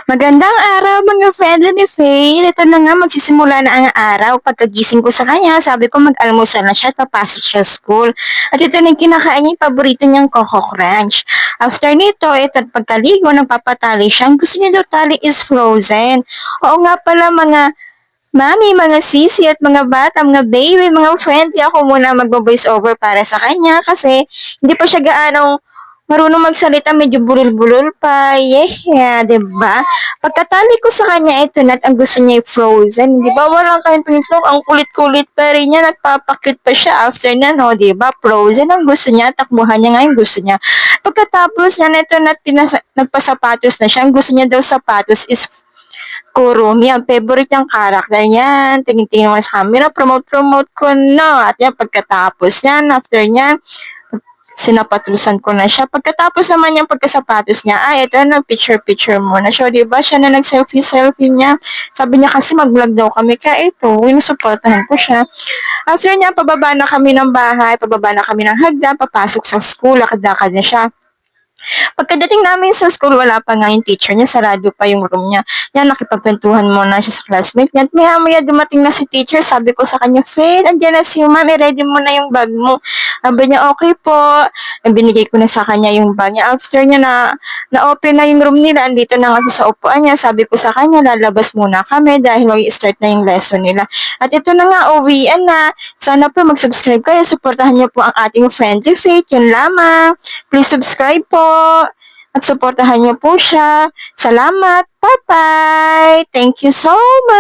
Magandang araw mga friendly ni Faith. Ito na nga, magsisimula na ang araw. Pagkagising ko sa kanya, sabi ko mag-almusal na siya at papasok siya school. At ito na yung kinakain niya, yung paborito niyang Coco Crunch. After nito, ito at pagkaligo, nagpapatali siya. Ang gusto niya daw tali is frozen. Oo nga pala mga mami, mga sisi at mga bata, mga baby, mga friendly, ako muna magbo-voice over para sa kanya kasi hindi pa siya gaanong marunong magsalita, medyo bulol-bulol pa. Yeah, 'di ba? Pagkatali ko sa kanya, ito na at ang gusto niya ay frozen. 'Di ba? Walang kahit tumitok, ang kulit-kulit pa rin niya, nagpapakit pa siya after na, no? 'Di ba? Frozen ang gusto niya, takbuhan niya nga yung gusto niya. Pagkatapos niya, ito na nagpasapatos na siya. Ang gusto niya daw sapatos is Kurumi, ang favorite niyang character niyan. Tingin-tingin mo sa camera, promote-promote ko, no? At yan, pagkatapos niyan, after niyan, sinapatusan ko na siya. Pagkatapos naman yung pagkasapatos niya, ito na, picture-picture muna siya. Diba? Siya na nag-selfie-selfie niya. Sabi niya kasi mag-vlog daw kami. Kaya ito, sinusuportahan ko siya. After niya, pababa na kami ng bahay, pababa na kami ng hagdan, papasok sa school, lakad-lakad na siya. Pagkadating namin sa school, wala pa nga yung teacher niya, sarado pa yung room niya. Yan, nakipagkwentuhan muna siya sa classmate niya. At maya-maya dumating na si teacher, sabi ko sa kanya, Faith, andyan na si ma'am, i-ready mo na yung bag mo. Sabi niya, okay po. Binigay ko na sa kanya yung bag niya. After niya na-open na yung room nila, andito na nga sa upuan niya, sabi ko sa kanya, lalabas muna kami dahil mag-start na yung lesson nila. At ito na nga, uwian na. Sana po mag-subscribe kayo, supportahan niyo po ang ating friendly Faith. Yun lamang. Please subscribe po at suportahan niyo po siya. Salamat. Bye-bye. Thank you so much.